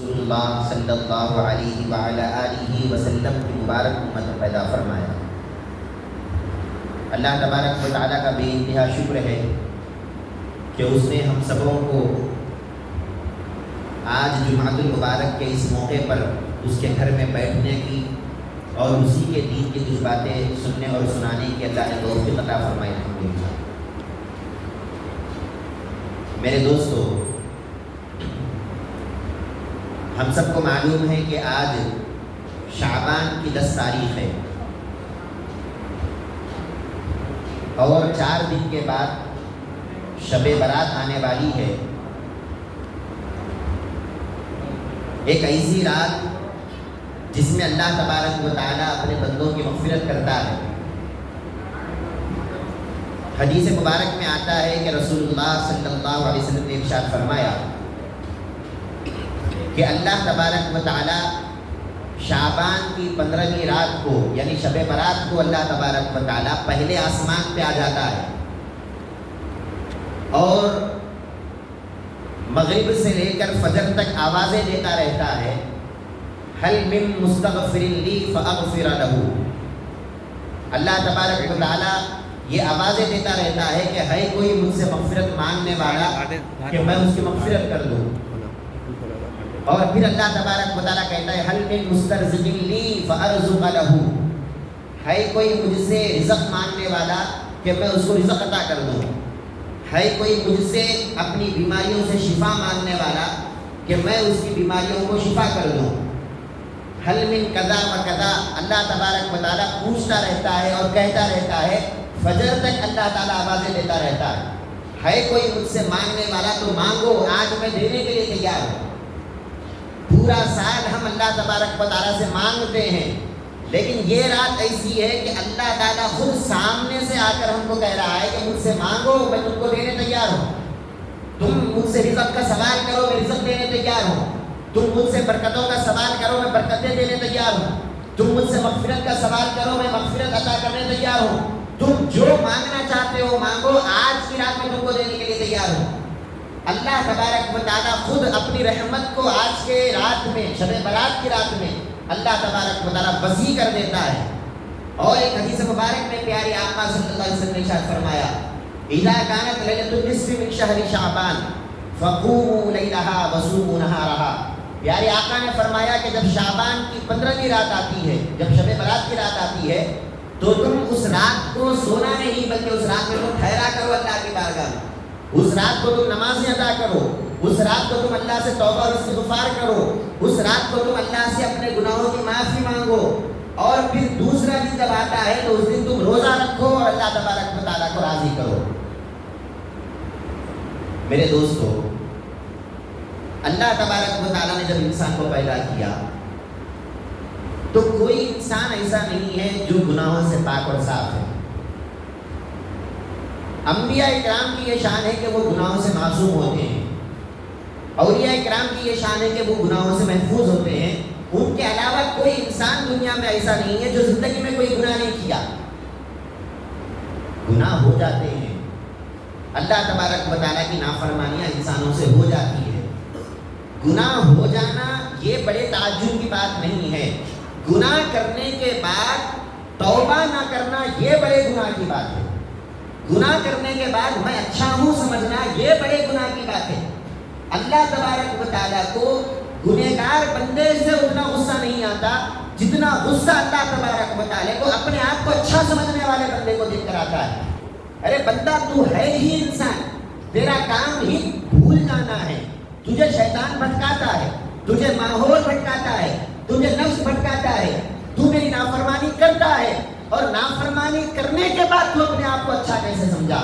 رسول اللہ صلی اللہ علیہ وعلی آلہ وسلم کی مبارک امت پیدا فرمایا۔ اللہ تبارک و تعالیٰ کا بے انتہا شکر ہے کہ اس نے ہم سبوں کو آج جمعۃ المبارک کے اس موقع پر اس کے گھر میں بیٹھنے کی اور اسی کے دین کی کچھ باتیں سننے اور سنانے کی اللہ نے توفیق عطا فرمائی۔ الحمدللہ۔ میرے دوستو، ہم سب کو معلوم ہے کہ آج شعبان کی 10 تاریخ ہے اور 4 دن کے بعد شب برات آنے والی ہے۔ ایک ایسی رات جس میں اللہ تبارک و تعالیٰ اپنے بندوں کی مغفرت کرتا ہے۔ حدیث مبارک میں آتا ہے کہ رسول اللہ صلی اللہ علیہ وسلم نے ارشاد فرمایا کہ اللہ تبارک و تعالیٰ شعبان کی 15ویں رات کو یعنی شب برات کو اللہ تبارک و تعالیٰ پہلے آسمان پہ آ جاتا ہے اور مغرب سے لے کر فجر تک آوازیں دیتا رہتا ہے، حل من مستغفر لی فاغفر لہ۔ اللہ تبارک و تعالیٰ یہ آوازیں دیتا رہتا ہے کہ ہے کوئی مجھ سے مغفرت مانگنے والا کہ میں اس کی مغفرت کر دوں۔ اور پھر اللہ تبارک و تعالیٰ کہتا ہے حل من مسترزق لی فارزق لہ، ہے کوئی مجھ سے رزق مانگنے والا کہ میں اس کو رزق عطا کر دوں، ہے کوئی مجھ سے اپنی بیماریوں سے شفا مانگنے والا کہ میں اس کی بیماریوں کو شفا کر دوں۔ حل من کذا و کذا، اللہ تبارک و تعالیٰ پوچھتا رہتا ہے اور کہتا رہتا ہے، فجر تک اللہ تعالیٰ آوازیں دیتا رہتا ہے کوئی مجھ سے مانگنے والا تو مانگو، آج میں دینے کے لیے تیار ہوں۔ پورا سال ہم اللہ تبارک و تعالیٰ سے مانگتے ہیں، لیکن یہ رات ایسی ہے کہ اللہ تعالیٰ خود سامنے سے آ کر ہم کو کہہ رہا ہے کہ مجھ سے مانگو، میں تم کو دینے تیار ہوں۔ تم مجھ سے رزق کا سوال کرو، میں رزق دینے تیار ہوں۔ تم مجھ سے برکتوں کا سوال کرو، میں برکتیں دینے تیار ہوں۔ تم مجھ سے مغفرت کا سوال کرو، میں مغفرت عطا کرنے تیار ہوں۔ تم جو مانگنا چاہتے ہو مانگو، آج کی رات میں تم کو دینے کے لیے تیار ہوں۔ اللہ تبارک و تعالیٰ خود اپنی رحمت کو آج کے رات میں، شب برات کی رات میں اللہ تبارک و تعالیٰ وسیع کر دیتا ہے۔ اور ایک حدیث مبارک میں پیارے آقا صلی اللہ علیہ وسلم نے ارشاد فرمایا، اذا كانت ليلة النصف من شهر شعبان فقوموا ليلها وصوموا نهارها۔ پیارے آقا نے فرمایا کہ جب شعبان کی 15ویں رات آتی ہے، جب شب برات کی رات آتی ہے، تو تم اس رات کو سونا نہیں بلکہ اس رات میں تم ٹھہرا کرو اللہ کی بارگاہ میں۔ اس رات کو تم نمازیں ادا کرو، اس رات کو تم اللہ سے توبہ اور استغفار کرو، اس رات کو تم اللہ سے اپنے گناہوں کی معافی مانگو، اور پھر دوسرا دن جب آتا ہے تو اس دن تم روزہ رکھو اور اللہ تبارک و تعالیٰ کو راضی کرو۔ میرے دوستو، اللہ تبارک و تعالیٰ نے جب انسان کو پیدا کیا تو کوئی انسان ایسا نہیں ہے جو گناہوں سے پاک اور صاف ہے۔ انبیاء اکرام کی یہ شان ہے کہ وہ گناہوں سے معصوم ہوتے ہیں، اولیاء اکرام کی یہ شان ہے کہ وہ گناہوں سے محفوظ ہوتے ہیں۔ ان کے علاوہ کوئی انسان دنیا میں ایسا نہیں ہے جو زندگی میں کوئی گناہ نہیں کیا۔ گناہ ہو جاتے ہیں، اللہ تبارک و تعالیٰ کی نافرمانیاں انسانوں سے ہو جاتی ہے۔ گناہ ہو جانا یہ بڑے تعجب کی بات نہیں ہے، گناہ کرنے کے بعد توبہ نہ کرنا یہ بڑے گناہ کی بات ہے۔ گناہ کرنے کے بعد میں اچھا ہوں سمجھنا یہ بڑے گناہ کی بات ہے۔ اللہ تبارک و تعالیٰ کو گنہگار بندے سے اتنا غصہ نہیں آتا جتنا غصہ اللہ تبارک و تعالیٰ کو اپنے آپ کو اچھا سمجھنے والے بندے کو دیکھ کر آتا ہے۔ ارے بندہ تو ہے ہی انسان، تیرا کام ہی بھول جانا ہے، تجھے شیطان بھٹکاتا ہے، تجھے ماحول بھٹکاتا ہے، تجھے نفس بھٹکاتا ہے، تو میری نافرمانی کرتا ہے، اور نافرمانی کرنے کے بعد تو اپنے آپ کو اچھا کیسے سمجھا؟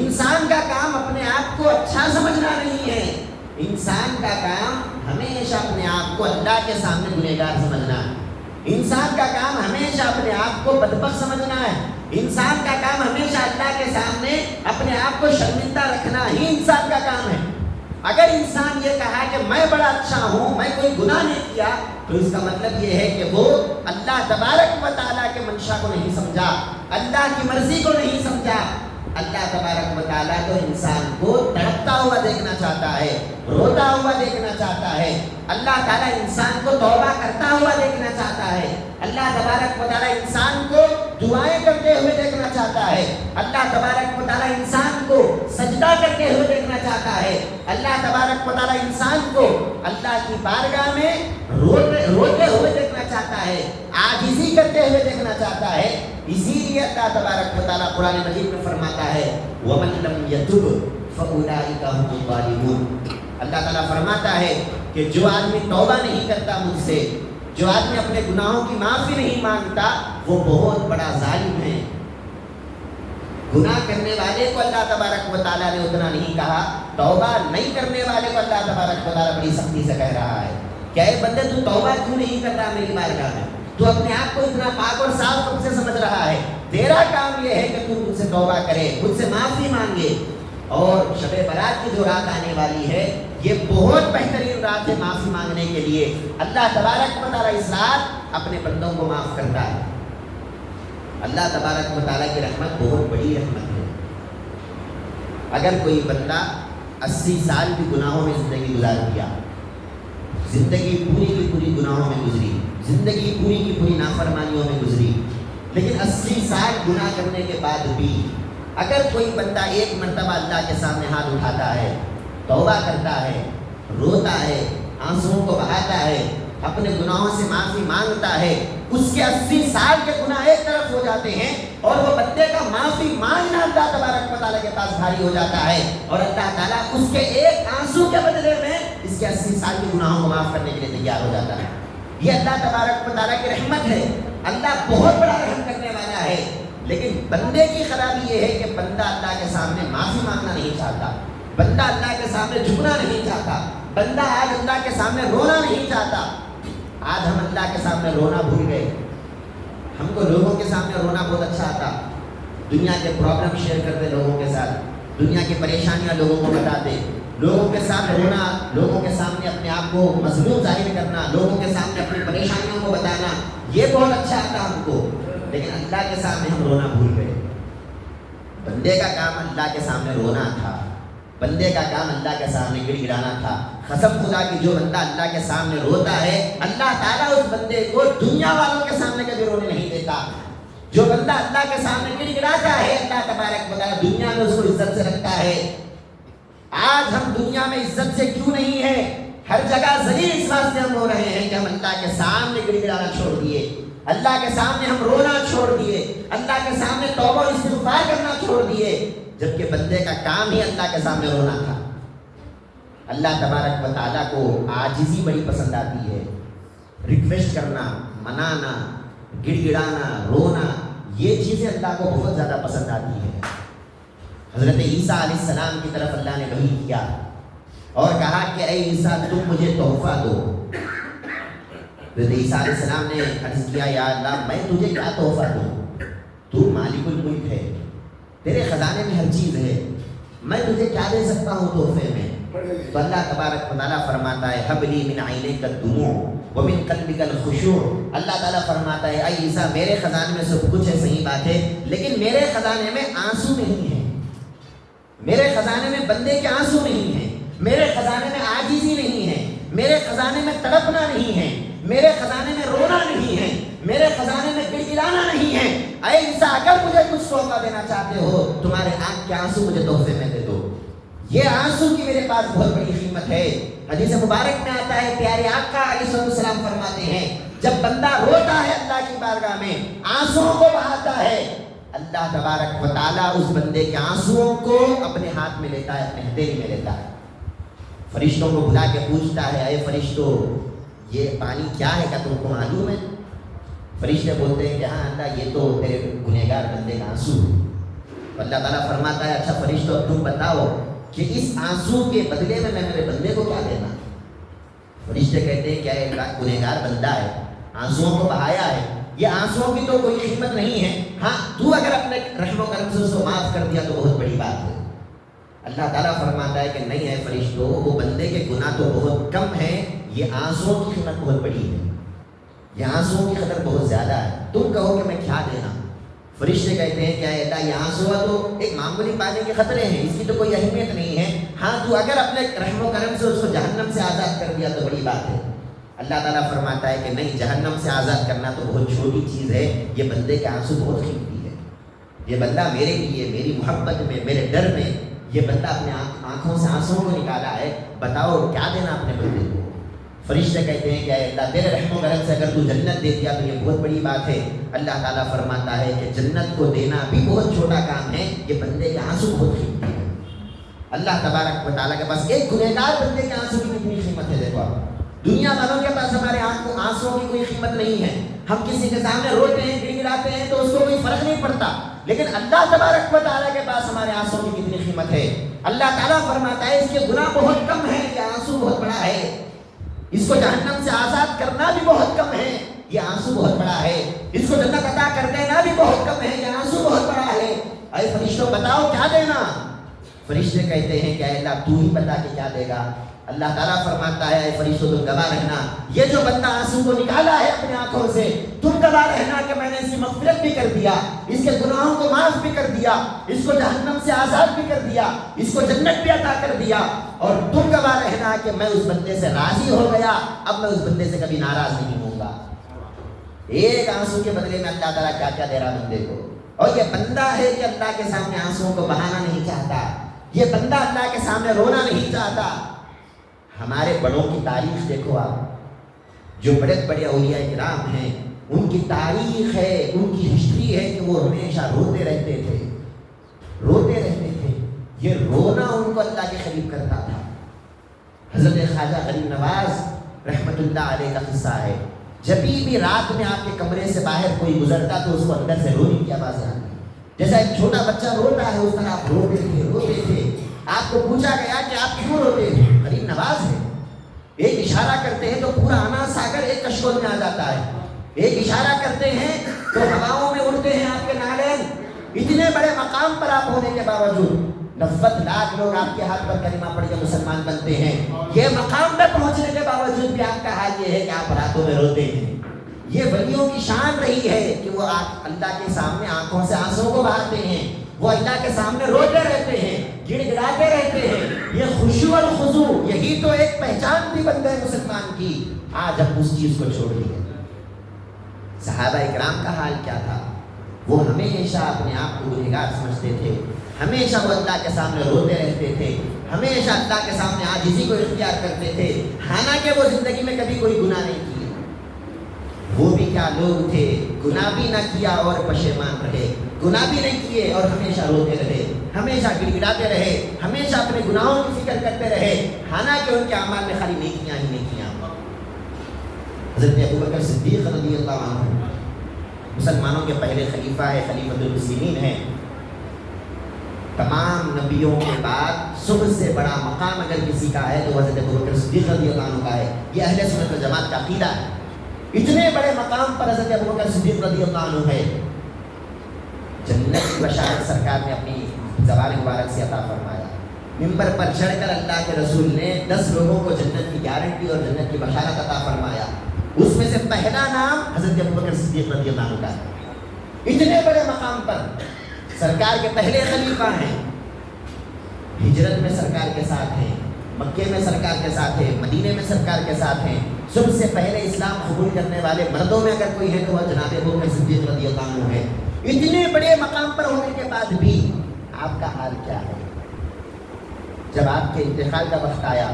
انسان کا کام اپنے آپ کو اچھا سمجھنا نہیں ہے، انسان کا کام ہمیشہ اپنے آپ کو اللہ کے سامنے گنہگار سمجھنا ہے۔ انسان کا کام ہمیشہ اپنے آپ کو بدبخت سمجھنا ہے، انسان کا کام ہمیشہ اللہ کے سامنے اپنے آپ کو شرمندہ رکھنا ہی انسان کا کام ہے۔ اگر انسان یہ کہا کہ میں بڑا اچھا ہوں، میں کوئی گناہ نہیں کیا، تو اس کا مطلب یہ ہے کہ وہ اللہ تبارک و تعالیٰ کے منشا کو نہیں سمجھا، اللہ کی مرضی کو نہیں سمجھا، اللہ تبارک و تعالیٰ تو انسان کو تڑپتا ہوا دیکھنا چاہتا ہے، روتا ہوا دیکھنا چاہتا ہے۔ اللہ تعالیٰ انسان کو توبہ کرتا ہوا دیکھنا چاہتا ہے۔ اللہ تبارک و تعالیٰ انسان کو دعائیں کرتے ہوئے دیکھنا چاہتا ہے۔ اللہ تبارک و تعالیٰ انسان کو سجدہ کرتے ہوئے دیکھنا چاہتا ہے۔ اللہ تبارک و تعالیٰ انسان کو اللہ کی بارگاہ میں روتے ہوئے دیکھنا چاہتا ہے، عاجزی کرتے ہوئے دیکھنا چاہتا ہے۔ اسی لیے اللہ تبارک و تعالیٰ قرآن مجید میں فرماتا ہے وَمَن لَّمْ يَتُبْ فَأُولَٰئِكَ هُمُ الظَّالِمُونَ۔ اللہ تعالیٰ فرماتا ہے کہ جو آدمی توبہ نہیں کرتا مجھ سے، جو آدمی اپنے گناہوں کی معافی نہیں مانگتا، وہ بہت بڑا ظالم ہے۔ گناہ کرنے والے کو اللہ تبارک و تعالیٰ نے اتنا نہیں کہا، توبہ نہیں کرنے والے کو اللہ تبارک و تعالیٰ بڑی سختی سے کہہ رہا ہے کہ اے بندے تو توبہ کیوں نہیں کر رہا میری بارگاہ میں؟ تو اپنے آپ کو اتنا پاک اور صاف کب سے سمجھ رہا ہے؟ تیرا کام یہ ہے کہ تو خود سے توبہ کرے، خود سے معافی مانگے۔ اور شب برات کی جو رات آنے والی ہے، یہ بہت بہترین رات ہے معافی مانگنے کے لیے۔ اللہ تبارک و تعالیٰ اس رات اپنے بندوں کو معاف کرتا ہے۔ اللہ تبارک و تعالیٰ کی رحمت بہت بڑی رحمت ہے۔ اگر کوئی بندہ 80 سال بھی گناہوں میں زندگی گزار دیا، زندگی پوری کی پوری گناہوں میں گزری، زندگی پوری کی پوری نافرمانیوں میں گزری، لیکن 80 سال گناہ کرنے کے بعد بھی اگر کوئی بندہ ایک مرتبہ اللہ کے سامنے ہاتھ اٹھاتا ہے، توبہ کرتا ہے، روتا ہے، آنسوؤں کو بہاتا ہے، اپنے گناہوں سے معافی مانگتا ہے، اس کے 80 سال کے گناہ ایک طرف ہو جاتے ہیں اور وہ بندے کا معافی مانگنا اللہ تبارک و تعالیٰ کے پاس بھاری ہو جاتا ہے، اور اللہ تعالیٰ اس کے ایک آنسو کے بدلے میں اس کے 80 سال کے گناہوں کو معاف کرنے کے لیے تیار ہو جاتا ہے۔ یہ اللہ تبارک و تعالیٰ کی رحمت ہے۔ اللہ بہت بڑا رحم کرنے والا ہے، لیکن بندے کی خرابی یہ ہے کہ بندہ اللہ کے سامنے معافی مانگنا نہیں چاہتا، بندہ اللہ کے سامنے جھکنا نہیں چاہتا، بندہ آج اللہ کے سامنے رونا نہیں چاہتا۔ آج ہم اللہ کے سامنے رونا بھول گئے۔ ہم کو لوگوں کے سامنے رونا بہت اچھا آتا، دنیا کے پرابلم شیئر کرتے لوگوں کے ساتھ، دنیا کی پریشانیاں لوگوں کو بتاتے، لوگوں کے ساتھ رونا، لوگوں کے سامنے اپنے آپ کو مظلوم ظاہر کرنا، لوگوں کے سامنے اپنی پریشانیوں کو بتانا، یہ بہت اچھا آتا ہم کو، لیکن اللہ کے سامنے ہم رونا بھول گئے۔ بندے کا کام اللہ کے سامنے رونا تھا، بندے کا کام اللہ کے سامنے گڑ گڑانا تھا۔ قسم خدا کی جو بندہ اللہ کے سامنے روتا ہے، اللہ تعالیٰ اس بندے کو دنیا والوں کے سامنے کبھی رونے نہیں دیتا۔ جو بندہ اللہ کے سامنے گڑ گڑاتا ہے، اللہ تبارک و تعالیٰ دنیا میں اس کو عزت سے رکھتا ہے۔ آج ہم دنیا میں عزت سے کیوں نہیں ہے؟ ہر جگہ ذلیل اس واسطے ہم ہو رہے ہیں کہ ہم اللہ کے سامنے گڑ گڑانا چھوڑ دیے، اللہ کے سامنے ہم رونا چھوڑ دیے، اللہ کے سامنے توبہ و استغفار کرنا چھوڑ دیے، جبکہ بندے کا کام ہی اللہ کے سامنے رونا تھا۔ اللہ تبارک و تعالیٰ کو عاجزی بڑی پسند آتی ہے، ریکویسٹ کرنا، منانا، گڑ گڑانا، رونا، یہ چیزیں اللہ کو بہت زیادہ پسند آتی ہے۔ حضرت عیسیٰ علیہ السلام کی طرف اللہ نے وحی کیا اور کہا کہ اے عیسیٰ تم مجھے تحفہ دو۔ حضرت عیسیٰ علیہ السلام نے عرض کیا یا اللہ میں تجھے کیا تحفہ دوں؟ تو مالک الملک ہے، تیرے خزانے میں ہر چیز ہے، میں تجھے کیا دے سکتا ہوں تحفے میں؟ تو اللہ تبارک و تعالیٰ فرماتا ہے حب لی من عینیک الدموع ومن قلبک الخشوع۔ اللہ تعالیٰ فرماتا ہے اے عیسیٰ میرے خزانے میں سب کچھ ہے، صحیح بات ہے، لیکن میرے خزانے میں آنسو نہیں ہے، میرے خزانے میں بندے کے آنسو نہیں ہیں، میرے خزانے میں عاجزی نہیں ہے، میرے خزانے میں تڑپنا نہیں ہے، میرے خزانے میں رونا نہیں ہے، میرے خزانے میں گڑ گڑانا نہیں ہے۔ اے عیسیٰ اگر مجھے کچھ تحفہ دینا چاہتے ہو، تمہارے آنکھ کے آنسو مجھے تحفے میں دے دو۔ یہ آنسو کی میرے پاس بہت بڑی قیمت ہے۔ حدیث مبارک میں آتا ہے پیارے آقا علیہ السلام فرماتے ہیں جب بندہ روتا ہے اللہ کی بارگاہ میں، آنسوؤں کو بہاتا ہے، اللہ تبارک و تعالیٰ اس بندے کے آنسوؤں کو اپنے ہاتھ میں لیتا ہے، اپنے ہتھیلی میں لیتا ہے، فرشتوں کو بلا کے پوچھتا ہے اے فرشتوں یہ پانی کیا ہے، کیا تم کو معلوم ہے؟ فرشتے بولتے ہیں کہ ہاں اللہ یہ تو تیرے گنہگار بندے کا آنسو ہے۔ اللہ تعالیٰ فرماتا ہے اچھا فرشتوں اب تم بتاؤ کہ اس آنسو کے بدلے میں میرے بندے کو کیا دینا؟ فرشتے کہتے ہیں کیا گنہگار بندہ ہے، آنسوؤں کو بہایا ہے، یہ آنسوؤں کی تو کوئی قیمت نہیں ہے، ہاں تو اگر اپنے رحم و کرم سے اس کو معاف کر دیا تو بہت بڑی بات ہے۔ اللہ تعالیٰ فرماتا ہے کہ نہیں ہے فرشتوں، وہ بندے کے گناہ تو بہت کم ہیں، یہ آنسوؤں کی قیمت بہت بڑی ہے، یہ آنسوؤں کی قدر بہت زیادہ ہے، تم کہو کہ میں کیا دینا؟ فرشتے کہتے ہیں کیا اللہ یہ آنسو ہوا تو ایک معمولی پانی کے خطرے ہیں، اس کی تو کوئی اہمیت نہیں ہے، ہاں تو اگر اپنے رحم و کرم سے اس کو جہنم سے آزاد کر دیا تو بڑی بات ہے۔ اللہ تعالیٰ فرماتا ہے کہ نہیں، جہنم سے آزاد کرنا تو بہت چھوٹی چیز ہے، یہ بندے کے آنسو بہت قیمتی ہے۔ یہ بندہ میرے لیے، میری محبت میں، میرے ڈر میں، یہ بندہ اپنے آنکھوں سے آنسوں کو نکالا ہے، بتاؤ کیا دینا اپنے بندے کو۔ فرشتے کہتے ہیں کہ اے اللہ تیرے رحم و کرم سے اگر تو جنت دے دیا تو یہ بہت بڑی بات ہے۔ اللہ تعالیٰ فرماتا ہے کہ جنت کو دینا بھی بہت چھوٹا کام ہے، یہ بندے کے آنسو بہت قیمتی ہے۔ اللہ تبارک و تعالیٰ کے پاس ایک گنہگار بندے کے آنسو کی کتنی قیمت ہے، دیکھو آپ، دنیا والوں کے پاس ہمارے آنسوں کی کوئی قیمت نہیں ہے، ہم کسی کے سامنے روتے ہیں، گڑگڑاتے ہیں تو اس کو کوئی فرق نہیں پڑتا، لیکن اللہ تبارک و تعالیٰ کے پاس ہمارے آنسوں کی کتنی قیمت ہے۔ اللہ تعالیٰ فرماتا ہے اس کے گناہ بہت کم ہے، یہ آنسو بہت بڑا ہے، اس کو جہنم سے آزاد کرنا بھی بہت کم ہے، یہ آنسو بہت بڑا ہے، اس کو جنت عطا کر دینا بھی بہت کم ہے، یہ آنسو بہت بڑا ہے۔ اے فرشتوں بتاؤ کیا دینا؟ فرشتے کہتے ہیں کہ اے اللہ تو ہی بتا کہ کیا دے گا۔ اللہ تعالیٰ فرماتا ہے اے فرشتوں تم گواہ رہنا، یہ جو بندہ آنسو کو نکالا ہے اپنے آنکھوں سے، تم گواہ رہنا کہ میں نے اس کی مغفرت بھی کر دیا، اس کے گناہوں کو معاف بھی کر دیا، اس کو جہنم سے آزاد بھی کر دیا، اس کو جنت بھی عطا کر دیا، اور تم گواہ رہنا کہ میں اس بندے سے راضی ہو گیا، اب میں اس بندے سے کبھی ناراض نہیں ہوں گا۔ ایک آنسو کے بدلے میں اللہ تعالیٰ کیا کیا دے رہا بندے کو، اور یہ بندہ ہے کہ اللہ کے سامنے آنسوؤں کو بہانا نہیں چاہتا، یہ بندہ اللہ کے سامنے رونا نہیں چاہتا۔ ہمارے بڑوں کی تاریخ دیکھو آپ، جو بڑے بڑے اولیاء کرام ہیں، ان کی تاریخ ہے، ان کی ہسٹری ہے کہ وہ ہمیشہ روتے رہتے تھے، روتے رہتے تھے، یہ رونا ان کو اللہ کے قریب کرتا تھا۔ حضرت خواجہ غریب نواز رحمت اللہ علیہ کا قصہ ہے، جب بھی رات میں آپ کے کمرے سے باہر کوئی گزرتا تو اس کو اندر سے رونے کی آواز آتی، جیسا ایک چھوٹا بچہ روتا ہے اس طرح آپ روتے تھے۔ آپ کو پوچھا گیا کہ آپ کیوں روتے ہیں؟ غریب نواز ہے، ایک اشارہ کرتے ہیں تو پورا انا ساگر ایک کشکول میں آ جاتا ہے، ایک اشارہ کرتے ہیں تو ہواؤں میں اڑتے ہیں آپ کے نالین۔ اتنے بڑے مقام پر آپ ہونے کے باوجود 90 لاکھ لوگ آپ کے ہاتھ پر کلمہ پڑھ کے مسلمان بنتے ہیں، یہ مقام پہ پہنچنے کے باوجود بھی آپ کا حال یہ ہے کہ آپ راتوں میں روتے ہیں۔ یہ ولیوں کی شان رہی ہے کہ وہ اللہ کے سامنے آنکھوں سے آنسوں کو بہاتے ہیں، وہ اللہ کے سامنے روتے رہتے ہیں، گڑ گڑاتے رہتے ہیں۔ یہ خشوع اور خضوع، یہی تو ایک پہچان تھی بندے مسلمان کی، آج ہم اس چیز کو چھوڑ دیے۔ صحابہ اکرام کا حال کیا تھا؟ وہ ہمیشہ اپنے آپ کو گنہگار سمجھتے تھے، ہمیشہ وہ اللہ کے سامنے روتے رہتے تھے، ہمیشہ اللہ کے سامنے عاجزی کو اختیار کرتے تھے، حالانکہ وہ زندگی میں کبھی کوئی گناہ نہیں کیے۔ وہ بھی کیا لوگ تھے، گناہ بھی نہ کیا اور پشیمان رہے، گناہ بھی نہیں کیے اور ہمیشہ روتے رہے، ہمیشہ گڑ گڑاتے رہے، ہمیشہ اپنے گناہوں کی فکر کرتے رہے، حالانکہ ان کے اعمال میں خالی نیکیاں ہی نیکیاں۔ حضرت ابوبکر صدیق رضی اللہ عنہ مسلمانوں کے پہلے خلیفہ ہے، خلیفۃ المسلمین ہیں۔ تمام نبیوں کے بعد سب سے بڑا مقام اگر کسی کا ہے تو حضرت ابوبکر صدیق رضی اللہ عنہ کا ہے، یہ اہل سنت والجماعت کا عقیدہ ہے۔ اتنے بڑے مقام پر حضرت ابوبکر صدیق رضی اللہ عنہ ہے، جنت کی بشارت سرکار نے اپنی زبان مبارک سے عطا فرمایا۔ ممبر پر چڑھ کر اللہ کے رسول نے 10 لوگوں کو جنت کی گارنٹی اور جنت کی بشارت عطا فرمایا، اس میں سے پہلا نام حضرت ابوبکر صدیق رضی اللہ عنہ کا ہے۔ اتنے بڑے مقام پر سرکار کے پہلے خلیفہ ہیں، ہجرت میں سرکار کے ساتھ ہیں، مکے میں سرکار کے ساتھ ہیں، مدینے میں سرکار کے ساتھ ہیں، سب سے پہلے اسلام قبول کرنے والے مردوں میں اگر کوئی ہے تو وہ جناب ابوبکر صدیق رضی اللہ عنہ ہے۔ اتنے بڑے مقام پر ہونے کے بعد بھی آپ کا حال کیا ہے؟ جب آپ کے انتقال کا وقت آیا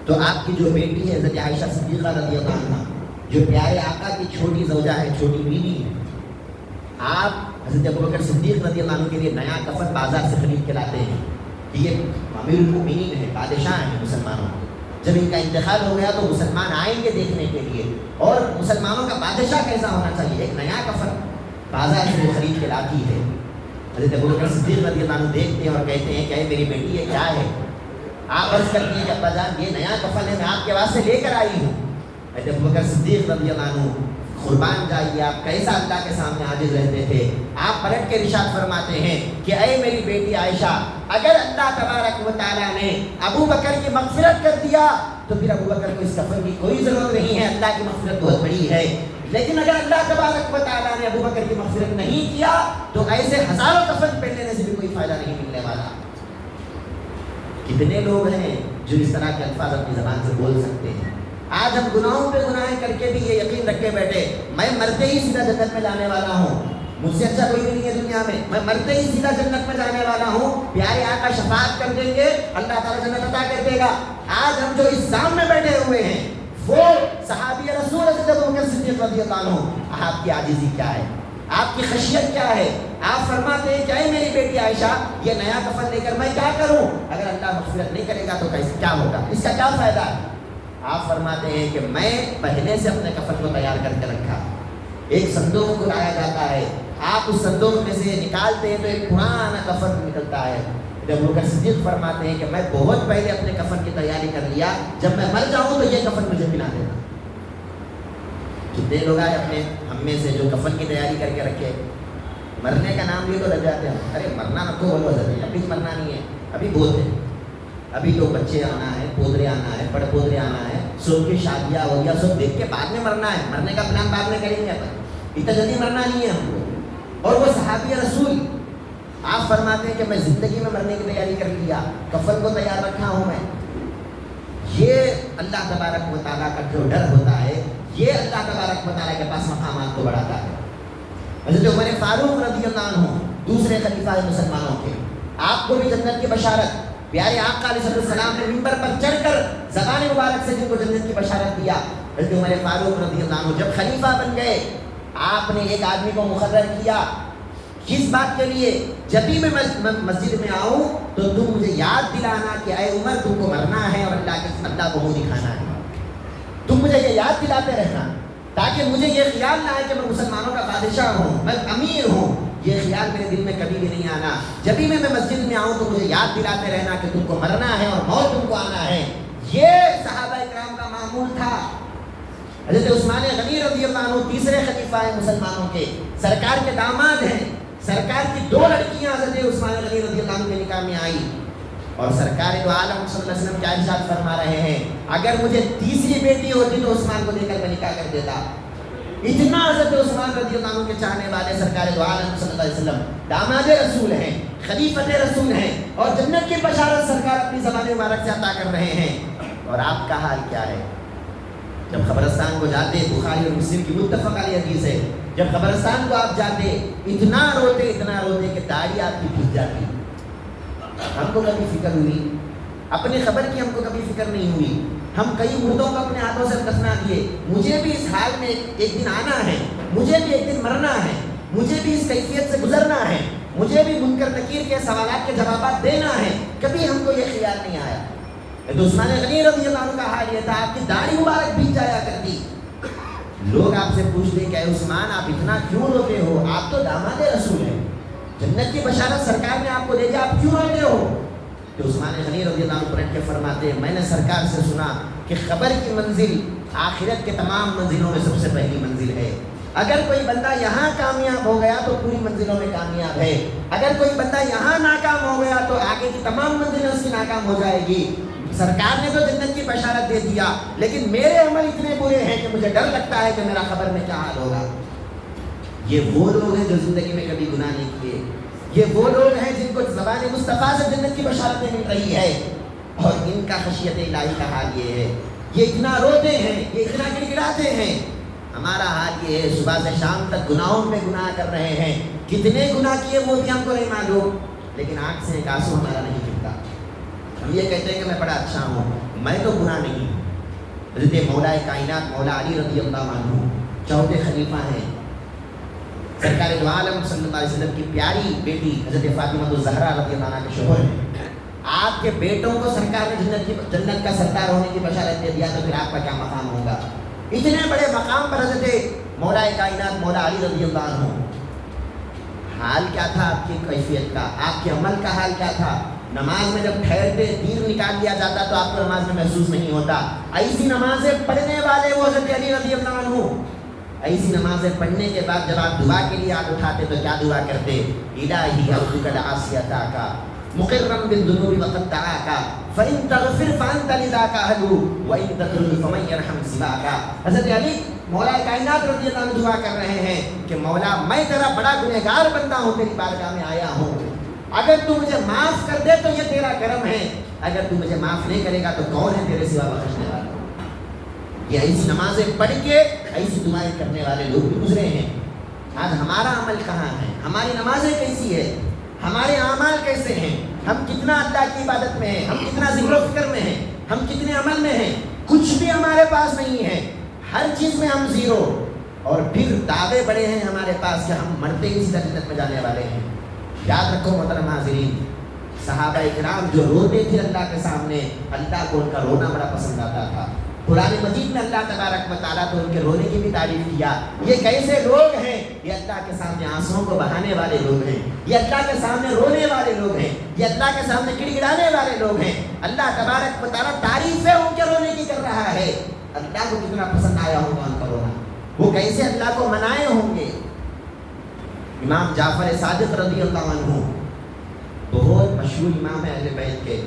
تو آپ کی جو بیٹی ہے حضرت عائشہ صدیقہ رضی اللہ عنہ، جو پیارے آقا کی چھوٹی زوجہ ہے، چھوٹی بیوی ہے، آپ حضرت ابوبکر صدیق رضی اللہ عنہ کے لیے نیا کفن بازار سے خرید کے لاتے ہیں کہ یہ امیر المؤمنین ہے، بادشاہ ہیں مسلمانوں۔ جب ان کا انتقال ہو گیا تو مسلمان آئیں گے دیکھنے کے لیے، اور مسلمانوں کا بادشاہ کیسا ہونا چاہیے، ایک نیا کفن بازار سے وہ خرید کے لاتی ہے۔ حضرت ابوبکر صدیق رضی اللہ عنہ دیکھتے ہیں اور کہتے ہیں کہ اے میری بیٹی یہ کیا ہے؟ آپ عرض کرتی ہیں کہ ابا جان یہ نیا کفن ہے، میں آپ کے واسطے لے کر آئی ہوں۔ حضرت ابوبکر صدیق رضی اللہ عنہ قربان جائیے، آپ کیسا اللہ کے سامنے عاجز رہتے تھے۔ آپ پلٹ کے ارشاد فرماتے ہیں کہ اے میری بیٹی عائشہ، اگر اللہ تبارک و تعالیٰ نے ابو بکر کی مغفرت کر دیا تو پھر ابو بکر کو اس کفن کی کوئی ضرورت نہیں ہے، اللہ کی مغفرت بہت بڑی ہے۔ لیکن اگر اللہ تبارک و تعالیٰ نے ابو بکر کی مغفرت نہیں کیا تو ایسے ہزاروں کفن پہن لینے سے بھی کوئی فائدہ نہیں ملنے والا. کتنے لوگ ہیں جو اس طرح کے الفاظ اپنی زبان سے بول سکتے ہیں. آج ہم گناہوں پہ گناہ کر کے بھی یہ یقین رکھ کے بیٹھے میں مرتے ہی سیدھا جنت میں جانے والا ہوں, مجھ سے اچھا کوئی بھی نہیں ہے دنیا میں مرتے ہی سیدھا جنت میں جانے والا ہوں, پیارے آقا شفاعت کر دیں گے, اللہ تعالیٰ جنت عطا کر دے گا. آج ہم جو اس زام میں بیٹھے ہوئے ہیں وہ صحابی رسول حضرت ابوبکر صدیق رضی اللہ عنہ, آپ کی عاجزی کیا ہے, آپ کی خشیت کیا ہے. آپ فرماتے ہیں کہ اے میری بیٹی عائشہ یہ نیا کفن لے کر میں کیا کروں, اگر اللہ مغفرت نہیں کرے گا تو کیا ہوگا, اس کا کیا فائدہ ہے. آپ فرماتے ہیں کہ میں پہلے سے اپنے کفن کو تیار کر کے رکھا, ایک صندوق کو لایا جاتا ہے, آپ اس صندوق میں سے نکالتے ہیں تو ایک پرانا کفن نکلتا ہے. جب ابوبکر صدیق فرماتے ہیں کہ میں بہت پہلے اپنے کفن کی تیاری کر لیا, جب میں مر جاؤں تو یہ کفن مجھے پہنا دینا. کتنے لوگ آئے اپنے ہم میں سے جو کفن کی تیاری کر کے رکھے, مرنے کا نام لیے تو لگ جاتے ہیں, ارے مرنا نہ تو ابھی مرنا نہیں ہے, ابھی بہت ہے, ابھی تو بچے آنا ہے, پودرے آنا ہے, پڑ پودرے آنا ہے, سب کی شادیاں ہو گیا, سب دیکھ کے بعد میں مرنا ہے, مرنے کا پلان بعد میں کریں گے, اتنا جلدی مرنا نہیں ہے ہم کو. اور وہ صحابی رسول آپ فرماتے ہیں کہ میں زندگی میں مرنے کی تیاری کر لیا, کفن کو تیار رکھا ہوں میں. یہ اللہ تبارک و تعالیٰ کا جو ڈر ہوتا ہے یہ اللہ تبارک و تعالیٰ کے پاس مقامات کو بڑھاتا ہے. حضرت عمر فاروق رضی اللہ عنہ دوسرے خلیفہ مسلمانوں کے, آپ کو بھی جنت کی بشارت پیارے آقا علیہ السلام نے منبر پر چڑھ کر زبان مبارک سے جن کو جنت کی بشارت دیا. حضرت عمر فاروق رضی اللہ عنہ جب خلیفہ بن گئے, آپ نے ایک آدمی کو مقرر کیا کس بات کے لیے, جب بھی میں مسجد میں آؤں تو تم مجھے یاد دلانا کہ اے عمر تم کو مرنا ہے اور اللہ کو منہ دکھانا ہے. تم مجھے یہ یاد دلاتے رہنا تاکہ مجھے یہ خیال نہ آئے کہ میں مسلمانوں کا بادشاہ ہوں, میں امیر ہوں. یہ خیال میرے دل میں کبھی بھی نہیں آنا. جب بھی میں مسجد میں آؤں تو مجھے یاد دلاتے رہنا کہ تم کو مرنا ہے اور موت تم کو آنا ہے. یہ صحابہ کرام کا معمول تھا. حضرت عثمان غنی رضی اللہ عنہ تیسرے خلیفہ ہیں مسلمانوں کے, سرکار کے داماد ہیں. سرکار کی 2 لڑکیاں حضرت عثمان غنی رضی اللہ عنہ کے نکاح میں آئی اور سرکار دو عالم صلی اللہ علیہ وسلم کیا ارشاد فرما رہے ہیں, اگر مجھے تیسری بیٹی ہوتی تو عثمان کو لے کر میں نکاح کر دیتا. اتنا حضرت عثمان رضی اللہ عنہ کے چاہنے والے سرکار دو عالم صلی اللہ علیہ وسلم داماد رسول ہیں, خلیفۃ رسول ہیں, اور جنت کی بشارت سرکار اپنی زبان مبارک سے عطا کر رہے ہیں. اور آپ کا حال کیا ہے جب قبرستان کو جاتے, بخاری اور مسلم کی متفق علیہ حدیث ہے, جب قبرستان کو آپ جاتے اتنا روتے کہ داڑھی آپ کی پھس جاتی. ہم کو کبھی فکر ہوئی اپنی خبر کی, ہم کو کبھی فکر نہیں ہوئی. ہم کئی مردوں کو اپنے ہاتھوں سے دفنا دیے. مجھے بھی اس حال میں ایک دن آنا ہے, مجھے بھی ایک دن مرنا ہے, مجھے بھی اس کیفیت سے گزرنا ہے, مجھے بھی منکر نکیر کے سوالات کے جوابات دینا ہے. کبھی ہم کو یہ خیال نہیں آیا. تو عثمان غنی رضی اللہ عنہ کا حال یہ تھا, آپ کی داڑھی مبارک بھی جایا کرتی. لوگ آپ سے پوچھتے کہ اے عثمان آپ اتنا کیوں روتے ہو, آپ تو داماد رسول ہیں, جنت کی بشارت سرکار نے آپ کو دے دی, آپ کیوں روتے ہو. تو عثمان غنی رضی اللہ عنہ پلٹ کے فرماتے ہیں میں نے سرکار سے سنا کہ خبر کی منزل آخرت کے تمام منزلوں میں سب سے پہلی منزل ہے. اگر کوئی بندہ یہاں کامیاب ہو گیا تو پوری منزلوں میں کامیاب ہے, اگر کوئی بندہ یہاں ناکام ہو گیا تو آگے کی تمام منزلیں اس کی ناکام ہو جائے گی. سرکار نے تو جنت کی بشارت دے دیا, لیکن میرے عمل اتنے برے ہیں کہ مجھے ڈر لگتا ہے کہ میرا خبر میں کیا حال ہوگا. یہ وہ لوگ ہیں جو زندگی میں کبھی گناہ نہیں کیے, یہ وہ لوگ ہیں جن کو زبان مصطفیٰ سے جنت کی بشارتیں مل رہی ہے, اور ان کا خشیت الہی کا حال یہ ہے. یہ اتنا روتے ہیں, یہ اتنا گڑگڑاتے ہیں. ہمارا حال یہ ہے صبح سے شام تک گناہوں پہ گناہ کر رہے ہیں. کتنے گناہ کیے وہ بھی ہم کو نہیں معلوم, لیکن آنکھ سے ایک آنسو ہمارا نہیں گرتا. ہم یہ کہتے ہیں کہ میں بڑا اچھا ہوں, میں تو گناہ نہیں ہوں. حضرت مولا کائنات مولا علی رضی اللہ عنہ چوتھے خلیفہ ہیں. سرکار دو عالم صلی اللہ علیہ وسلم کی پیاری بیٹی حضرت فاطمہ الزہرا رضی اللہ عنہ کے شوہر ہیں. آپ کے بیٹوں کو سرکار نے جنت کا سردار ہونے کی بشارت دے دیا, تو پھر آپ کا کیا مقام ہوگا. اتنے بڑے مقام پر حضرت مولا کائنات مولا علی رضی اللہ عنہ, حال کیا تھا آپ کی کیفیت کا, آپ کے عمل کا حال کیا تھا. نماز میں جب ٹھہرتے تیر نکال لیا جاتا تو آپ کو نماز میں محسوس نہیں ہوتا. ایسی نمازیں پڑھنے والے وہ حضرت علی رضی اللہ عنہ, ایسی نمازیں پڑھنے کے بعد جب آپ دعا کے لیے ہاتھ اٹھاتے تو کیا دعا کرتے, الہی عبدک العاصی عطا کا, مقرا بالذنوب وقد دعاك فإن تغفر فأنت لذاك أهل وإن تغفر فمن يرحم سواك۔ حضرت علی مولا کائنات رضی اللہ عنہ دعا کر رہے ہیں کہ مولا میں تیرا بڑا گنہگار بندہ ہوں، تیری بارگاہ میں آیا ہوں، اگر تو مجھے معاف کر دے تو یہ تیرا کرم ہے، اگر تو مجھے معاف نہیں کرے گا تو کون ہے تیرے سوا بخشنے والا۔ یہ ایسی نمازیں پڑھ کے ایسی دعائیں کرنے والے لوگ بھی گزرے ہیں۔ آج ہمارا عمل کہاں ہے؟ ہماری نمازیں کیسی ہے؟ ہمارے اعمال کیسے ہیں؟ ہم کتنا اللہ کی عبادت میں ہیں؟ ہم کتنا ذکر و فکر میں ہیں؟ ہم کتنے عمل میں ہیں؟ کچھ بھی ہمارے پاس نہیں ہے، ہر چیز میں ہم زیرو، اور پھر دعوے بڑے ہیں ہمارے پاس کہ ہم مرتے ہی سیدھا جنت میں جانے والے ہیں۔ یاد رکھو محترم حاضرین، صحابہ کرام جو روتے تھے اللہ کے سامنے، اللہ کو ان کا رونا بڑا پسند آتا تھا۔ قرآن مجید میں اللہ تبارک و تعالیٰ تو ان کے رونے کی بھی تعریف کیا۔ یہ کیسے لوگ ہیں؟ یہ اللہ کے سامنے آنسوؤں کو بہانے والے لوگ ہیں، یہ اللہ کے سامنے رونے والے لوگ ہیں، یہ اللہ کے سامنے گڑ گڑانے والے لوگ ہیں۔ اللہ تبارک و تعالیٰ تعریفیں ان کے رونے کی کر رہا ہے۔ اللہ کو کتنا پسند آیا ہوگا ان کا رونا، وہ کیسے اللہ کو منائے ہوں گے۔ امام جعفر صادق رضی اللہ عنہ بہت مشہور امام ہے اہل بیت کے۔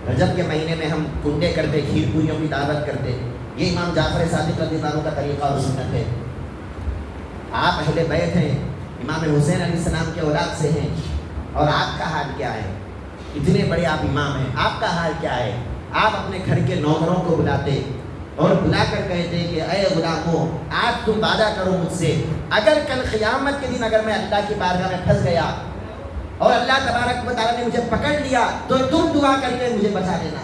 رجب کے مہینے میں ہم کنڈے کرتے، کھیر پوریوں کی دعوت کرتے، یہ امام جعفر صادق رضی اللہ عنہ کا طریقہ اور سنت ہے۔ آپ اہل بیت ہیں، امام حسین علیہ السلام کے اولاد سے ہیں، اور آپ کا حال کیا ہے؟ اتنے بڑے آپ امام ہیں، آپ کا حال کیا ہے؟ آپ اپنے گھر کے نوکروں کو بلاتے اور بلا کر کہتے کہ اے غلاموں، آج تم وعدہ کرو مجھ سے، اگر کل قیامت کے دن اگر میں اللہ کی بارگاہ میں پھنس گیا اور اللہ تبارک و تعالیٰ نے مجھے پکڑ لیا تو تم دعا کر کے مجھے بچا لینا۔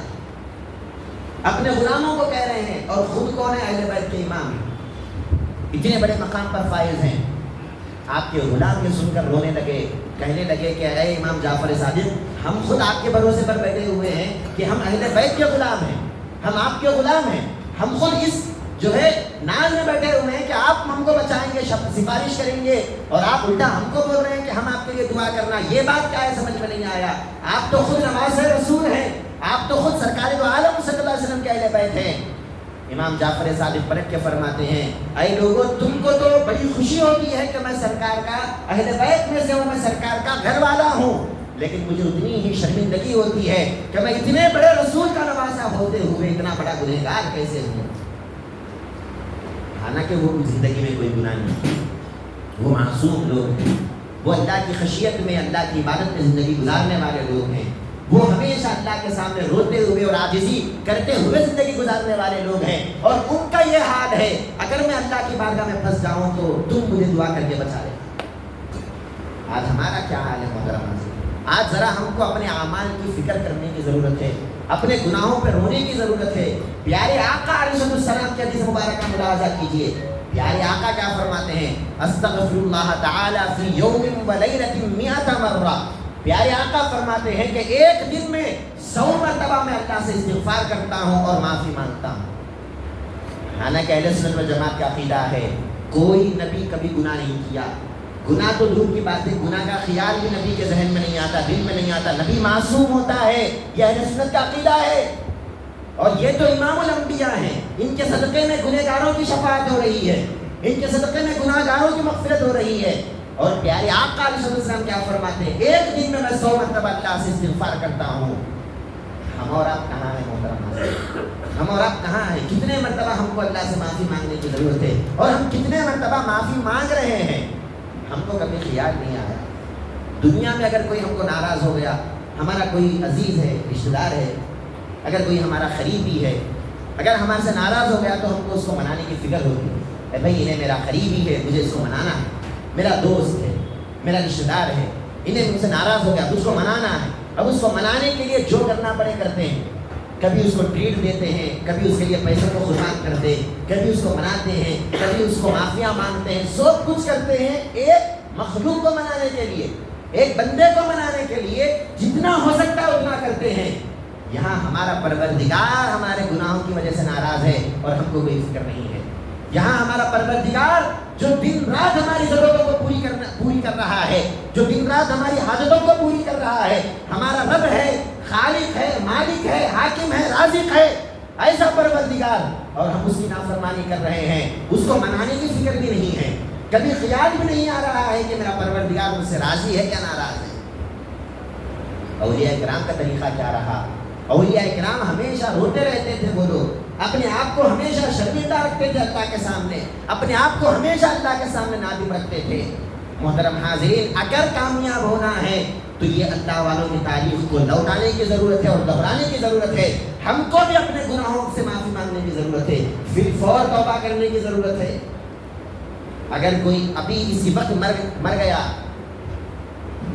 اپنے غلاموں کو کہہ رہے ہیں، اور خود کون ہے؟ اہل بیت کے امام، اتنے بڑے مقام پر فائز ہیں۔ آپ کے غلام یہ سن کر رونے لگے، کہنے لگے کہ اے امام جعفر صادق، ہم خود آپ کے بھروسے پر بیٹھے ہوئے ہیں کہ ہم اہل بیت کے غلام ہیں، ہم آپ کے غلام ہیں، ہم خود اس جو ہے ناز میں بیٹھے ہوئے ہیں کہ آپ ہم کو بچائیں گے، سفارش کریں گے، اور آپ الٹا ہم کو بول رہے ہیں کہ ہم آپ کے لیے دعا کرنا۔ یہ بات کیا ہے سمجھ میں نہیں آیا۔ آپ تو خود نواز رسول ہیں، آپ تو خود سرکار دو عالم صلی اللہ علیہ وسلم کے اہل بیت ہیں۔ امام جعفر صادق پلٹ کے فرماتے ہیں، اے لوگوں، تم کو تو بڑی خوشی ہوتی ہے کہ میں سرکار کا اہل بیت میں سے ہوں، میں سرکار کا گھر والا ہوں، لیکن مجھے اتنی ہی شرمندگی ہوتی ہے کہ میں اتنے بڑے رسول کا نواسا ہوتے ہوئے اتنا بڑا گنہگار کیسے ہوں۔ حالانکہ وہ زندگی میں کوئی گناہ نہیں، وہ معصوم لوگ ہیں، وہ اللہ کی خشیت میں، اللہ کی عبادت میں زندگی گزارنے والے لوگ ہیں، وہ ہمیشہ اللہ کے سامنے روتے ہوئے اور عاجزی کرتے ہوئے زندگی گزارنے والے لوگ ہیں، اور ان کا یہ حال ہے اگر میں اللہ کی بارگاہ میں پھنس جاؤں تو تم مجھے دعا کر کے بچا لینا۔ آج ہمارا کیا حال ہے محترم؟ آج ذرا ہم کو اپنے اعمال کی فکر کرنے کی ضرورت ہے، اپنے گناہوں پہ رونے کی ضرورت ہے۔ پیارے آقا علیہ السلام کی حدیث مبارکہ ملاحظہ کیجیے، پیارے آقا کیا فرماتے ہیں؟ استغفر اللہ تعالی فی یوم و لیلۃ 100 مرہ۔ پیارے آقا فرماتے ہیں کہ ایک دن میں 100 مرتبہ میں اللہ سے استغفار کرتا ہوں اور معافی مانگتا ہوں۔ حالانکہ اہل سنت والجماعت کا عقیدہ ہے کوئی نبی کبھی گناہ نہیں کیا، گناہ تو دور کی بات ہے، گناہ کا خیال بھی نبی کے ذہن میں نہیں آتا، دل میں نہیں آتا، نبی معصوم ہوتا ہے، یہ اہل سنت کا عقیدہ ہے۔ اور یہ تو امام الانبیاء ہیں، ان کے صدقے میں گنہگاروں کی شفاعت ہو رہی ہے، ان کے صدقے میں گناہگاروں کی مغفرت ہو رہی ہے۔ اور پیارے آقا علیہ السلام کیا فرماتے ہیں؟ ایک دن میں 100 مرتبہ اللہ سے استغفار کرتا ہوں۔ ہم اور آپ کہاں ہیں محترم؟ ہم اور آپ کہاں ہیں؟ کتنے مرتبہ ہم کو اللہ سے معافی مانگنے کی ضرورت ہے، اور ہم کتنے مرتبہ معافی مانگ رہے ہیں؟ ہم کو کبھی خیال نہیں آیا۔ دنیا میں اگر کوئی ہم کو ناراض ہو گیا، ہمارا کوئی عزیز ہے، رشتہ دار ہے، اگر کوئی ہمارا قریبی ہے، اگر ہمارے سے ناراض ہو گیا تو ہم کو اس کو منانے کی فکر ہوتی ہے، بھائی انہیں میرا قریبی ہے، مجھے اس کو منانا ہے، میرا دوست ہے، میرا رشتہ دار ہے، انہیں مجھ سے ناراض ہو گیا تو اس کو منانا ہے۔ اب اس کو منانے کے لیے جو کرنا پڑے کرتے ہیں، کبھی اس کو ٹریٹ دیتے ہیں، کبھی اس کے لیے پیسوں کو قربان کرتے ہیں، کبھی اس کو مناتے ہیں، کبھی اس کو معافیاں مانگتے ہیں، سب کچھ کرتے ہیں ایک مخلوق کو منانے کے لیے، ایک بندے کو منانے کے لیے جتنا ہو سکتا ہے اتنا کرتے ہیں۔ یہاں ہمارا پروردگار ہمارے گناہوں کی وجہ سے ناراض ہے اور ہم کو کوئی فکر نہیں ہے۔ یہاں ہمارا پروردگار جو دن رات ہماری ضرورتوں کو پوری کر رہا ہے، جو دن رات ہماری حاجتوں کو پوری کر رہا ہے، ہمارا رب ہے، خالق ہے، مالک ہے، حاکم ہے، رازق ہے، ایسا پروردگار، اور ہم اس کی نافرمانی کر رہے ہیں، اس کو منانے کی فکر بھی نہیں ہے، کبھی خیال بھی نہیں آ رہا ہے کہ میرا پروردگار مجھ سے راضی ہے یا ناراض ہے۔ اولیاء کرام کا طریقہ کیا رہا؟ اولیاء کرام ہمیشہ روتے رہتے تھے، وہ لوگ اپنے آپ کو ہمیشہ شرمندہ رکھتے تھے اللہ کے سامنے، اپنے آپ کو ہمیشہ اللہ کے سامنے نادم رکھتے تھے۔ محترم حاضرین، اگر کامیاب ہونا ہے تو یہ اللہ والوں کی تاریخ کو لوٹانے کی ضرورت ہے اور دہرانے کی ضرورت ہے۔ ہم کو بھی اپنے گناہوں سے معافی مانگنے کی ضرورت ہے، پھر فور توبہ کرنے کی ضرورت ہے۔ اگر کوئی ابھی اسی وقت مر گیا،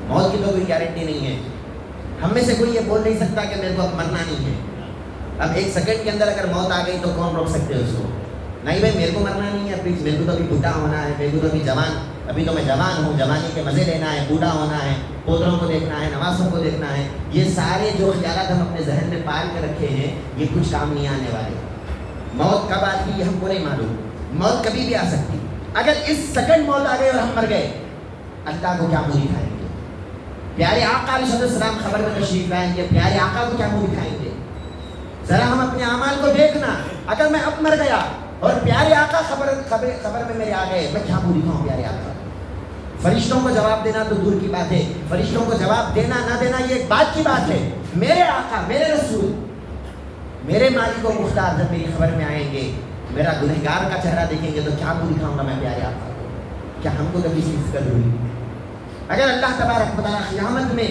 موت کی تو کوئی گارنٹی نہیں ہے، ہم میں سے کوئی یہ بول نہیں سکتا کہ میرے کو اب مرنا نہیں ہے۔ اب ایک سیکنڈ کے اندر اگر موت آ گئی تو کون روک سکتے ہیں اس کو؟ نہیں بھائی میرے کو مرنا نہیں ہے، پلیز میرے کو تو ابھی بوڑھا ہونا ہے، میرے کو تو ابھی تو میں جوان ہوں، جوانی کے مزے لینا ہے، بوڑھا ہونا ہے، پودروں کو دیکھنا ہے، نوازوں کو دیکھنا ہے۔ یہ سارے جو خیالات ہم اپنے ذہن میں پال کے رکھے ہیں یہ کچھ کام نہیں آنے والے۔ موت کب آتی ہے ہم کو نہیں معلوم، موت کبھی بھی آ سکتی۔ اگر اس سیکنڈ موت آ گئی اور ہم مر گئے، اللہ کو کیا منہ دکھائیں گے؟ پیارے آقا علیہ السلام خبر میں تشریف لائیں گے، پیارے آقا کو کیا منہ دکھائیں گے؟ ذرا ہم اپنے اعمال کو دیکھنا، اگر میں اب مر گیا اور پیارے آقا خبر میں میرے آ گئے، میں کیا منہ دکھاؤں پیارے آقا؟ فرشتوں کو جواب دینا تو دور کی بات ہے، فرشتوں کو جواب دینا نہ دینا یہ ایک بات کی بات ہے۔ میرے آقا، میرے رسول، میرے مالک و مختار جب میری خبر میں آئیں گے، میرا گنہگار کا چہرہ دیکھیں گے تو کیا منہ دکھاؤں گا میں پیارے آقا کو؟ کیا ہم کو کبھی اس کی فکر ہوئی؟ اگر اللہ تبارک و تعالیٰ قیامت میں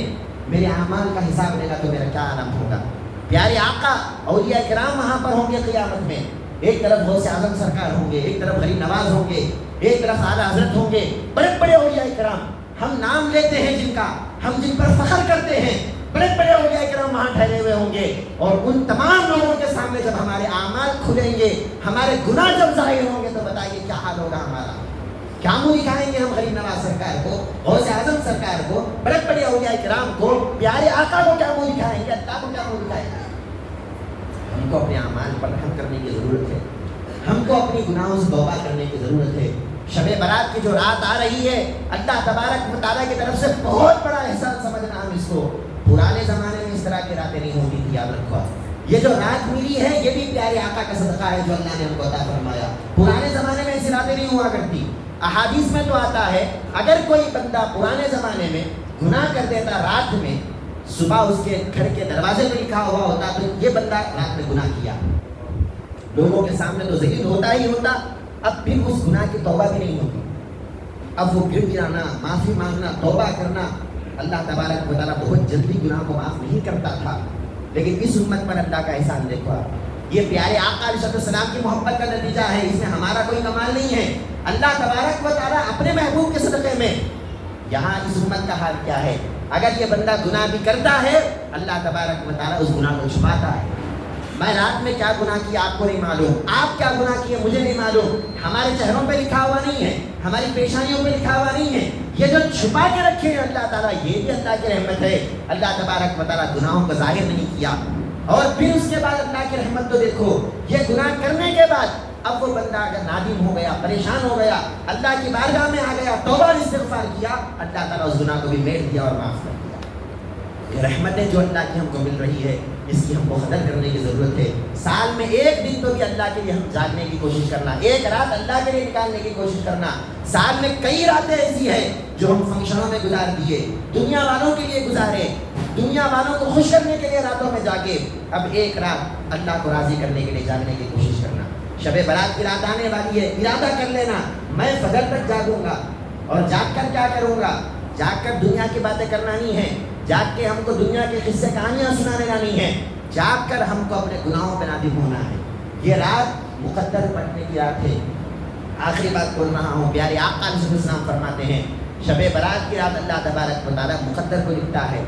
میرے اعمال کا حساب لے گا تو میرا کیا عالم ہوگا؟ پیارے آقا، اولیاء کرام وہاں پر ہوں گے قیامت میں، ایک طرف غوث اعظم سرکار ہوں گے، ایک طرف غریب نواز ہوں گے، ایک طرف اعلیٰ حضرت ہوں گے، بڑے بڑے اولیاء کرام ہم نام لیتے ہیں جن کا، ہم جن پر فخر کرتے ہیں، بڑے بڑے اولیاء کرام وہاں ٹھہرے ہوئے ہوں گے، اور ان تمام لوگوں کے سامنے جب ہمارے اعمال کھلیں گے، ہمارے گناہ جب ظاہر ہوں گے تو بتائیے کیا حال ہوگا ہمارا؟ کیا منہ دکھائیں گے ہم غریب نواز سرکار کو، غوث اعظم سرکار کو، بڑے بڑے اولیاء کرام کو، پیارے آقا کو کیا منہ دکھائیں گے؟ اللہ کو کیا منہ دکھائیں گے؟ ہم کو اپنے اعمال پر رحم کرنے کی ضرورت ہے، ہم کو اپنی گناہوں سے توبہ کرنے کی ضرورت ہے۔ شب برات کی جو رات آ رہی ہے، اللہ تبارک و تعالیٰ کی طرف سے بہت بڑا احسان سمجھنا ہم اس کو۔ پرانے زمانے میں اس طرح کی راتیں نہیں ہوتی تھی، یاد رکھو۔ یہ جو رات ملی ہے یہ بھی پیارے آقا کا صدقہ ہے جو اللہ نے ہم کو عطا فرمایا۔ پرانے زمانے میں ایسی راتیں نہیں ہوا کرتی۔ احادیث میں تو آتا ہے اگر کوئی بندہ پرانے زمانے میں گناہ کر دیتا رات میں، صبح اس کے گھر کے دروازے پہ لکھا ہوا ہوتا تو یہ بندہ رات میں گناہ کیا، لوگوں کے سامنے تو ذلیل ہوتا ہی ہوتا، اب پھر اس گناہ کی توبہ بھی نہیں ہوتی۔ اب وہ گر گرانا، معافی مانگنا، توبہ کرنا، اللہ تبارک و تعالیٰ بہت جلدی گناہ کو معاف نہیں کرتا تھا، لیکن اس امت پر اللہ کا احسان دیکھو آپ۔ یہ پیارے آقا علیہ السلام کی محبت کا نتیجہ ہے، اس میں ہمارا کوئی کمال نہیں ہے۔ اللہ تبارک و تعالیٰ اپنے محبوب کے صدقے میں، یہاں اس امت کا حال کیا ہے؟ اگر یہ بندہ گناہ بھی کرتا ہے، اللہ تبارک و تعالیٰ اس گناہ کو چھپاتا ہے۔ میں رات میں کیا گناہ کیا آپ کو نہیں معلوم، آپ کیا گناہ کیے مجھے نہیں معلوم، ہمارے چہروں پہ لکھا ہوا نہیں ہے، ہماری پیشانیوں پہ لکھا ہوا نہیں ہے، یہ جو چھپا کے رکھے ہیں اللہ تعالیٰ، یہ بھی اللہ کی رحمت ہے۔ اللہ تبارک و تعالیٰ گناہوں کو ظاہر نہیں کیا، اور پھر اس کے بعد اللہ کی رحمت تو دیکھو، یہ گناہ کرنے کے بعد اب وہ بندہ اگر نادم ہو گیا، پریشان ہو گیا، اللہ کی بارگاہ میں آ گیا، توبہ استغفار کیا، اللہ تعالیٰ اس گناہ کو بھی میٹ دیا اور معاف کر دیا۔ یہ رحمتیں جو اللہ کی ہم کو مل رہی ہے، اس کی ہم کو قدر کرنے کی ضرورت ہے۔ سال میں ایک دن تو بھی اللہ کے لیے ہم جاگنے کی کوشش کرنا، ایک رات اللہ کے لیے نکالنے کی کوشش کرنا۔ سال میں کئی راتیں ایسی ہیں جو ہم فنکشنوں میں گزار دیے، دنیا والوں کے لیے گزارے، دنیا والوں کو خوش کرنے کے لیے راتوں میں جاگے، اب ایک رات اللہ کو راضی کرنے کے لیے جاگنے کی کوشش کرنا۔ شب برات کی رات آنے والی ہے، ارادہ کر لینا میں فجر تک جاگوں گا، اور جاگ کر کیا کروں گا؟ جاگ کر دنیا کی باتیں کرنا نہیں ہے، جاگ کے ہم کو دنیا کے قصے کہانیاں سنا لینا نہیں ہے، جاگ کر ہم کو اپنے گناہوں پہ نادم ہونا ہے۔ یہ رات مقدر پڑھنے کی رات ہے۔ آخری بات بول رہا ہوں، پیارے آقا علیہ السلام فرماتے ہیں شب برات کی رات اللہ تبارک و تعالیٰ مقدر کو لکھتا ہے،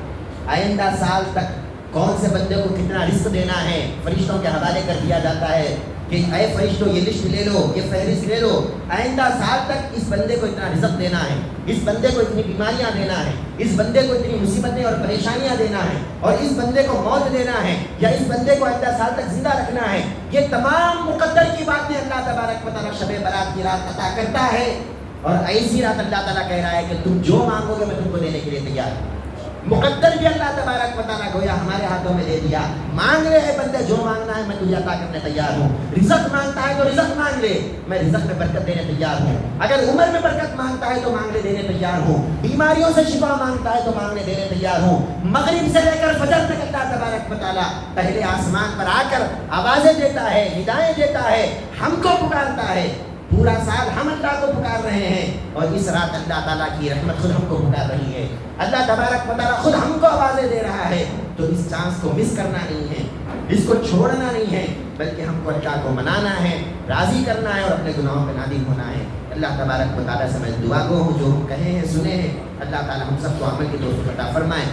آئندہ سال تک کون سے بندے کو کتنا رزق دینا ہے فرشتوں کے حوالے کر دیا جاتا ہے کہ اے فرشتوں یہ لسٹ لے لو، یہ فہرست لے لو، آئندہ سال تک اس بندے کو اتنا رزق دینا ہے، اس بندے کو اتنی بیماریاں دینا ہے، اس بندے کو اتنی مصیبتیں اور پریشانیاں دینا ہے، اور اس بندے کو موت دینا ہے، یا اس بندے کو آئندہ سال تک زندہ رکھنا ہے۔ یہ تمام مقدر کی باتیں اللہ تبارک و تعالیٰ شب برات کی رات عطا کرتا ہے، اور ایسی رات اللہ تعالیٰ کہہ رہا ہے کہ تم جو مانگو گے میں تم کو دینے کے لیے تیار ہوں۔ مقدر بھی اللہ تبارک و تعالیٰ گویا ہمارے ہاتھوں میں دے دیا. مانگ رہے ہیں بندے جو مانگنا ہے میں تجھے عطا کرنے تیار ہوں. رزق مانگتا ہے تو رزق مانگ لے, میں رزق میں برکت دینے تیار ہوں. اگر عمر میں برکت مانگتا ہے تو مانگنے دینے تیار ہوں. بیماریوں سے شفا مانگتا ہے تو مانگنے دینے تیار ہوں. مغرب سے لے کر فجر تک اللہ تبارک و تعالیٰ پہلے آسمان پر آ کر آوازیں دیتا ہے, ندائیں دیتا ہے, ہم کو پکارتا ہے. پورا سال ہم اللہ کو پکار رہے ہیں اور اس رات اللہ تعالیٰ کی رحمت خود ہم کو پکار رہی ہے. اللہ تبارک و تعالیٰ خود ہم کو آوازیں دے رہا ہے. تو اس چانس کو مس کرنا نہیں ہے, اس کو چھوڑنا نہیں ہے, بلکہ ہم کو اللہ کو منانا ہے, راضی کرنا ہے اور اپنے گناہوں پہ نادم ہونا ہے. اللہ تبارک و تعالیٰ سے میں دعا گو ہوں, جو ہم کہے ہیں سنے ہیں, اللہ تعالیٰ ہم سب کو عمل کی توفیق عطا فرمائے.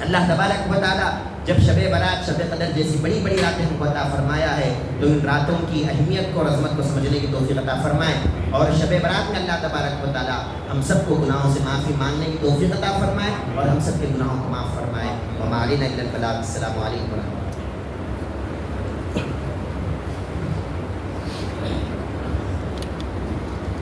اللہ تبارک و تعالیٰ جب شب برات, شب قدر جیسی بڑی بڑی راتیں ہم کو عطا فرمایا ہے تو ان راتوں کی اہمیت کو اور عظمت کو سمجھنے کی توفیق عطا فرمائے. اور شب برات میں اللہ تبارک و تعالیٰ ہم سب کو گناہوں سے معافی مانگنے کی توفیق عطا فرمائے اور ہم سب کے گناہوں کو معاف فرمائے. وما علینا الا البلاغ. السلام علیکم ورحمۃ اللہ.